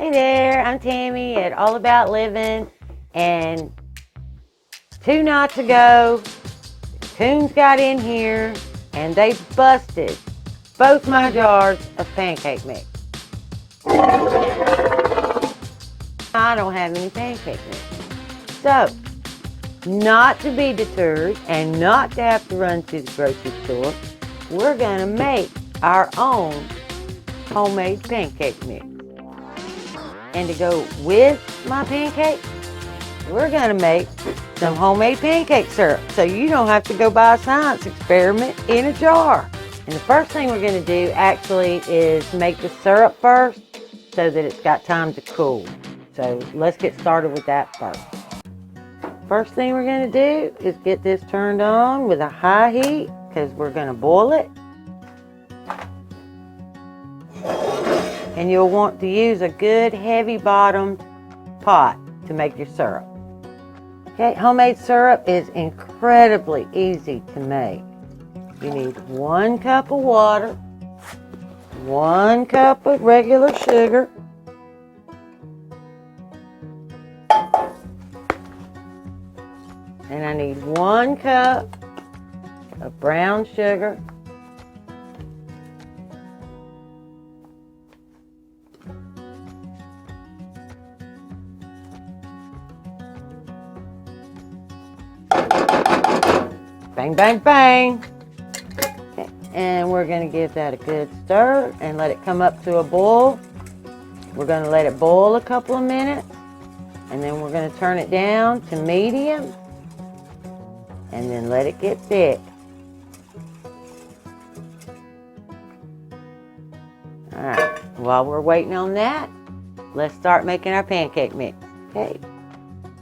Hey there, I'm Tammy at All About Living, and 2 nights ago, coons got in here and they busted both my jars of pancake mix. I don't have any pancake mix. So, not to be deterred and not to have to run to the grocery store, we're gonna make our own homemade pancake mix. And to go with my pancakes, we're gonna make some homemade pancake syrup, so you don't have to go buy a science experiment in a jar. And the first thing we're gonna do actually is make the syrup first so that it's got time to cool. So let's get started with that first. First thing we're gonna do is get this turned on with a high heat because we're gonna boil it. And you'll want to use a good heavy bottomed pot to make your syrup. Okay, homemade syrup is incredibly easy to make. You need 1 cup of water, 1 cup of regular sugar, and I need 1 cup of brown sugar, bang, bang, bang. Okay. And we're going to give that a good stir and let it come up to a boil. We're going to let it boil a couple of minutes, and then we're going to turn it down to medium and then let it get thick. All right, while we're waiting on that, let's start making our pancake mix. Okay.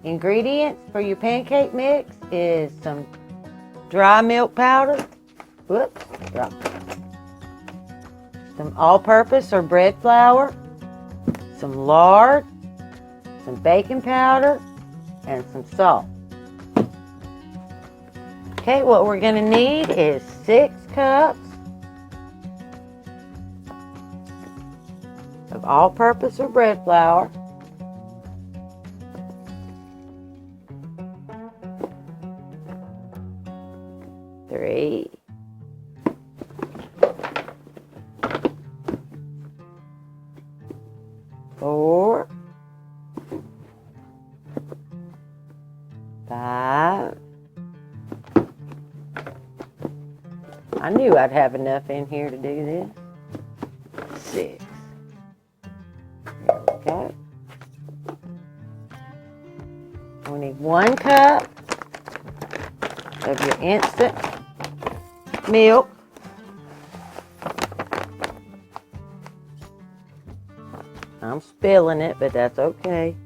Ingredients for your pancake mix is some dry milk powder, whoops, drop. Some all-purpose or bread flour, some lard, some baking powder, and some salt. Okay, what we're going to need is 6 cups of all-purpose or bread flour, 3, 4, 5. I knew I'd have enough in here to do this. 6. There we go. We need 1 cup of your instant milk. I'm spilling it, but that's okay.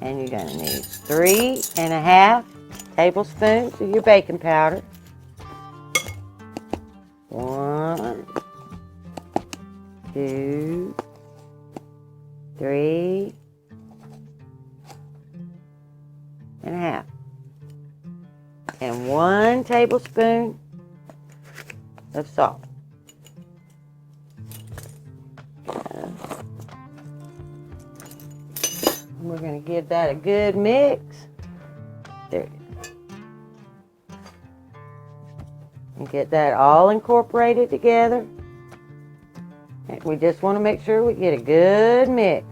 And you're going to need 3½ tablespoons of your baking powder. 1, 2, 3 and a half. And 1 tablespoon of salt. And we're going to give that a good mix. There. And get that all incorporated together. And we just want to make sure we get a good mix.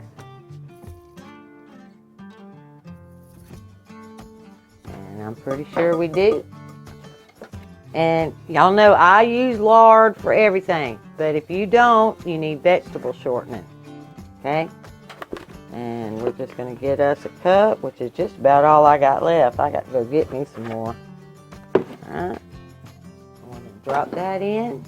I'm pretty sure we do. And y'all know I use lard for everything, but if you don't, you need vegetable shortening. Okay? And we're just going to get us a cup, which is just about all I got left. I got to go get me some more. Alright. I'm going to drop that in.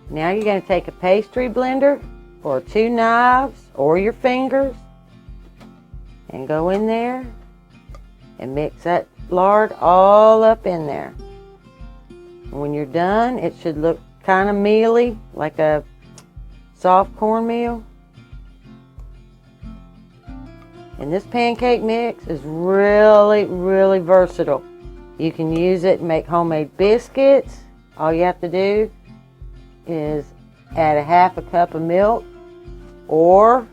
Now you're going to take a pastry blender or 2 knives or your fingers and go in there and mix that lard all up in there. When you're done, it should look kind of mealy, like a soft cornmeal. And this pancake mix is really, really versatile. You can use it to make homemade biscuits. All you have to do is add a half a cup of milk, or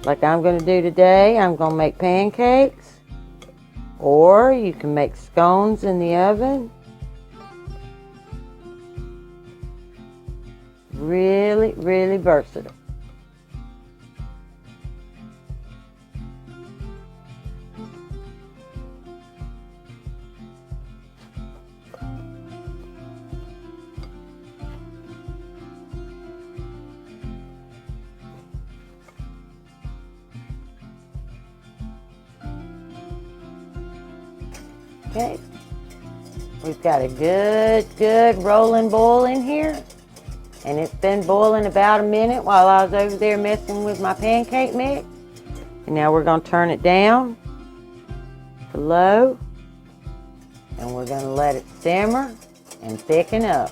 like I'm going to do today, I'm going to make pancakes, or you can make scones in the oven. Really, really versatile. Okay, we've got a good rolling boil in here, and it's been boiling about a minute while I was over there messing with my pancake mix. And now we're going to turn it down to low, and we're going to let it simmer and thicken up.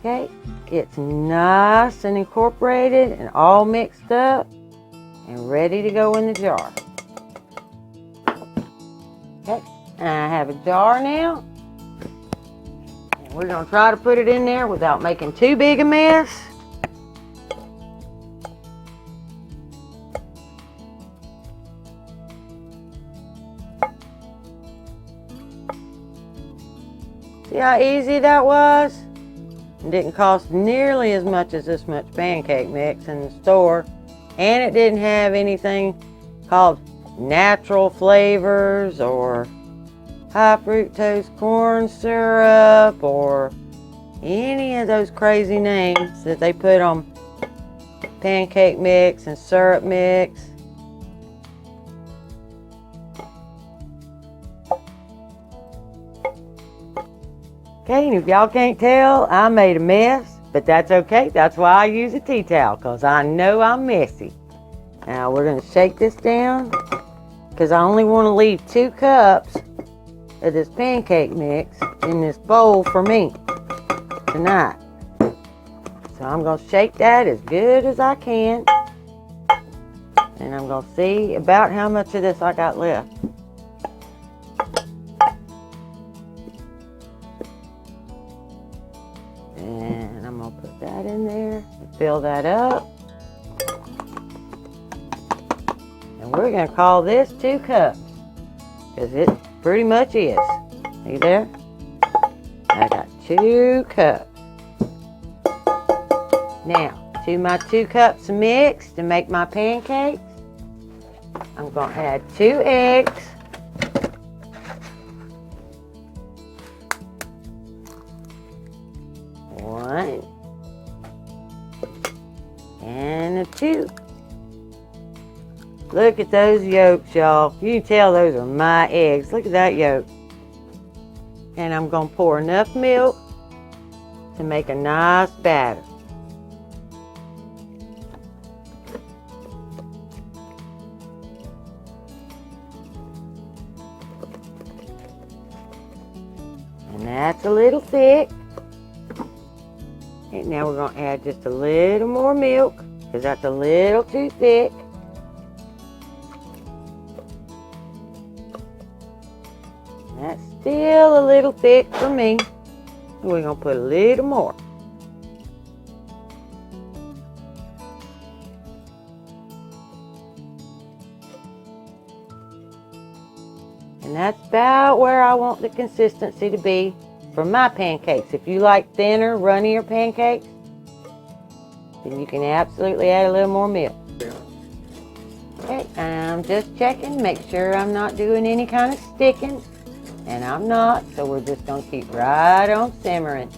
Okay, it's nice and incorporated and all mixed up and ready to go in the jar. Okay, and I have a jar now, and we're going to try to put it in there without making too big a mess. See how easy that was? It didn't cost nearly as much as this much pancake mix in the store, and it didn't have anything called natural flavors or high fructose corn syrup or any of those crazy names that they put on pancake mix and syrup mix. Okay, and if y'all can't tell, I made a mess, but that's okay. That's why I use a tea towel, because I know I'm messy. Now we're going to shake this down, because I only want to leave 2 cups of this pancake mix in this bowl for me tonight. So I'm going to shake that as good as I can, and I'm going to see about how much of this I got left. And I'm going to put that in there and fill that up. And we're going to call this 2 cups, because it pretty much is. See there? I got 2 cups. Now, to my 2 cups of mix to make my pancakes, I'm going to add 2 eggs. One. And a 2. Look at those yolks, y'all. You can tell those are my eggs. Look at that yolk. And I'm going to pour enough milk to make a nice batter. And that's a little thick. And now we're going to add just a little more milk, because that's a little too thick. That's still a little thick for me. We're going to put a little more. And that's about where I want the consistency to be for my pancakes. If you like thinner, runnier pancakes, then you can absolutely add a little more milk. Okay, I'm just checking, make sure I'm not doing any kind of sticking. And I'm not, so we're just going to keep right on simmering.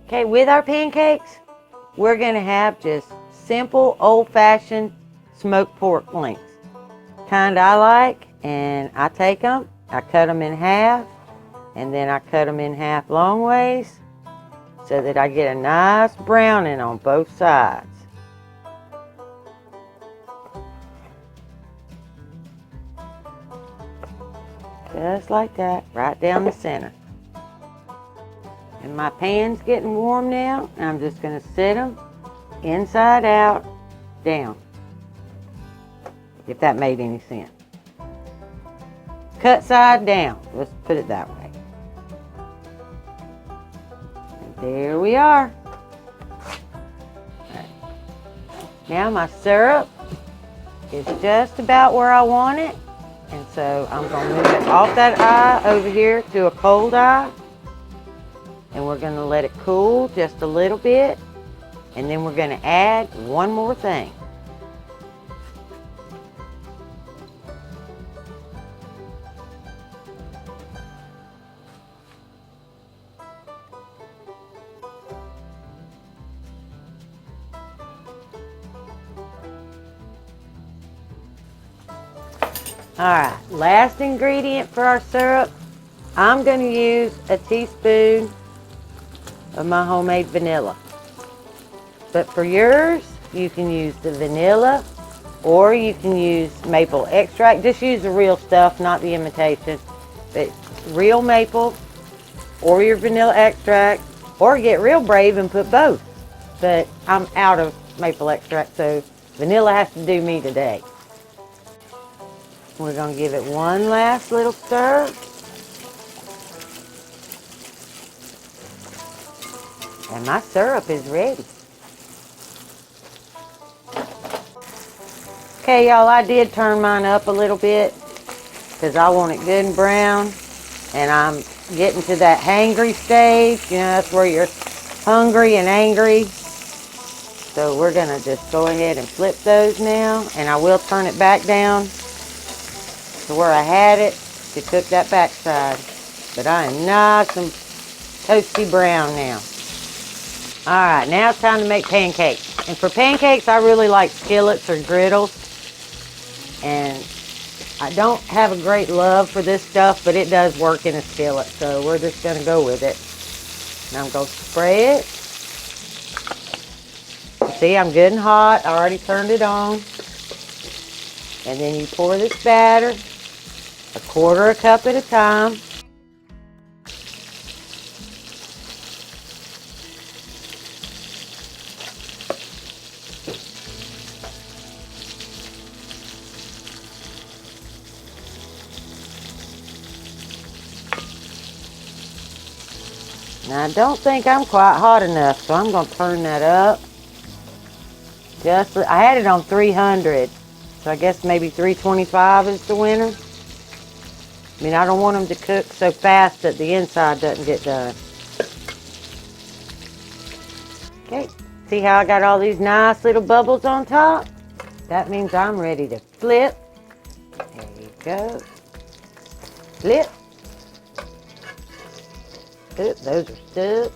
Okay, with our pancakes, we're going to have just simple, old-fashioned smoked pork links. Kind I like, and I take them, I cut them in half, and then I cut them in half long ways so that I get a nice browning on both sides. Just like that, right down the center. And my pan's getting warm now, and I'm just going to set them inside out, down. If that made any sense. Cut side down. Let's put it that way. And there we are. Right. Now my syrup is just about where I want it. And so I'm going to move it off that eye over here to a cold eye. And we're going to let it cool just a little bit. And then we're going to add one more thing. Alright, last ingredient for our syrup. I'm going to use a teaspoon of my homemade vanilla. But for yours, you can use the vanilla or you can use maple extract. Just use the real stuff, not the imitation. But real maple or your vanilla extract, or get real brave and put both. But I'm out of maple extract, so vanilla has to do me today. We're going to give it one last little stir. And my syrup is ready. Okay, y'all, I did turn mine up a little bit because I want it good and brown. And I'm getting to that hangry stage. You know, that's where you're hungry and angry. So we're going to just go ahead and flip those now. And I will turn it back down to where I had it to cook that backside. But I am nice and toasty brown now. Alright, now it's time to make pancakes. And for pancakes, I really like skillets or griddles. And I don't have a great love for this stuff, but it does work in a skillet. So we're just going to go with it. And I'm going to spray it. See, I'm good and hot. I already turned it on. And then you pour this batter, 1/4 cup at a time. Now I don't think I'm quite hot enough, so I'm going to turn that up. I had it on 300, so I guess maybe 325 is the winner. I mean, I don't want them to cook so fast that the inside doesn't get done. Okay, see how I got all these nice little bubbles on top? That means I'm ready to flip. There you go. Flip. Oop, those are stuck.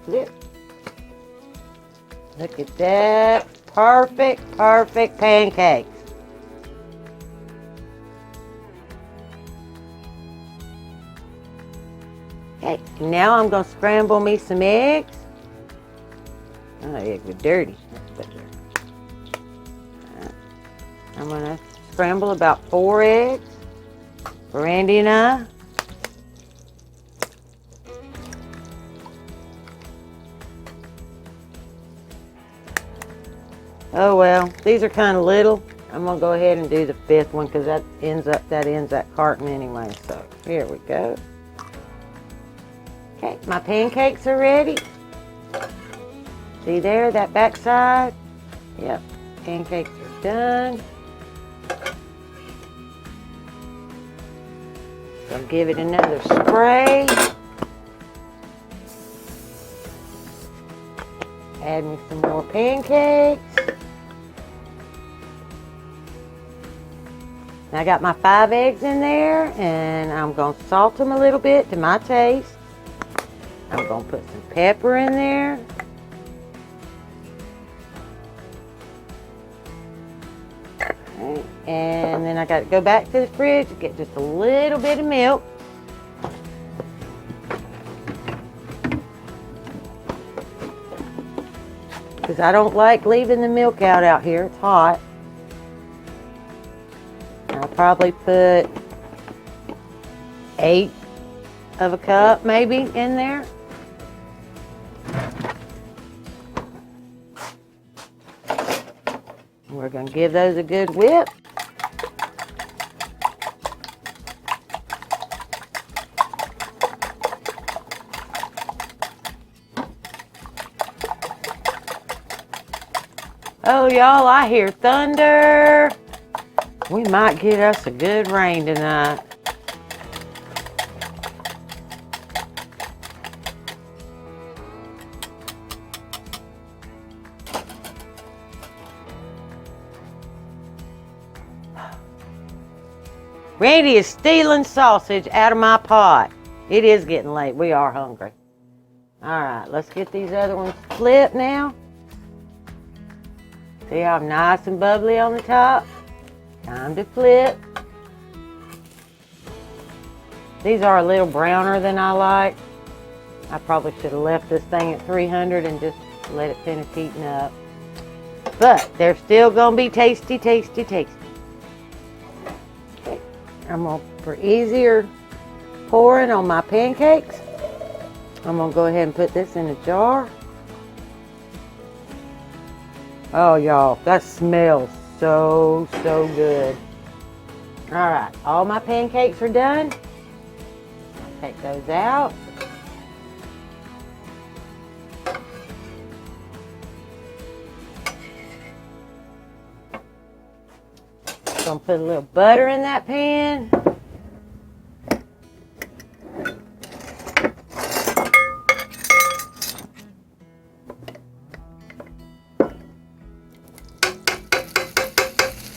Flip. Look at that. Perfect, perfect pancakes. Okay, now I'm going to scramble me some eggs. Oh, the eggs are dirty. I'm going to scramble about 4 eggs for Randy and I. Oh well, these are kind of little. I'm gonna go ahead and do the 5th one because that ends that carton anyway. So here we go. Okay, my pancakes are ready. See there, that back side? Yep, pancakes are done. So I'll give it another spray. Add me some more pancakes. I got my 5 eggs in there, and I'm going to salt them a little bit to my taste. I'm going to put some pepper in there. Okay. And then I got to go back to the fridge to get just a little bit of milk. because I don't like leaving the milk out here. It's hot. I'll probably put 1/8 of a cup maybe in there. We're going to give those a good whip. Oh, y'all, I hear thunder. We might get us a good rain tonight. Randy is stealing sausage out of my pot. It is getting late. We are hungry. All right, let's get these other ones flipped now. See how nice and bubbly on the top? Time to flip. These are a little browner than I like. I probably should have left this thing at 300 and just let it finish heating up. But they're still gonna be tasty, tasty, tasty. Okay. I'm gonna, for easier pouring on my pancakes, I'm gonna go ahead and put this in a jar. Oh, y'all, that smells so good. All right, all my pancakes are done. Take those out. Gonna put a little butter in that pan.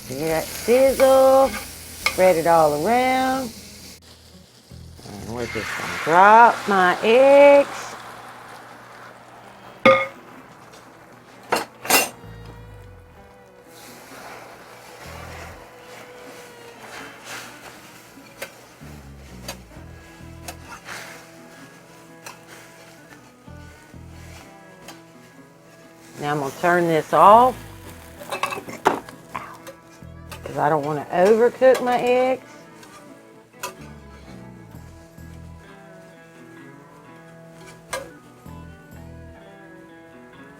See that sizzle? Spread it all around. And we're just gonna drop my eggs. Now I'm gonna turn this off, because I don't want to overcook my eggs.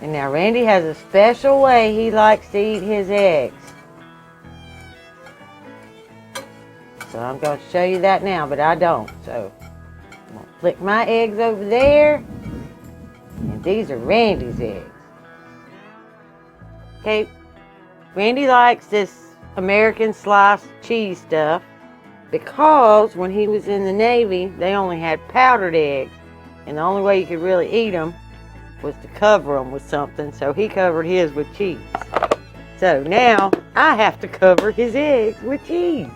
And now Randy has a special way he likes to eat his eggs. So I'm going to show you that now, but I don't. So I'm going to flick my eggs over there. And these are Randy's eggs. Okay, Randy likes this American sliced cheese stuff because when he was in the Navy, they only had powdered eggs. And the only way you could really eat them was to cover them with something. So he covered his with cheese. So now I have to cover his eggs with cheese.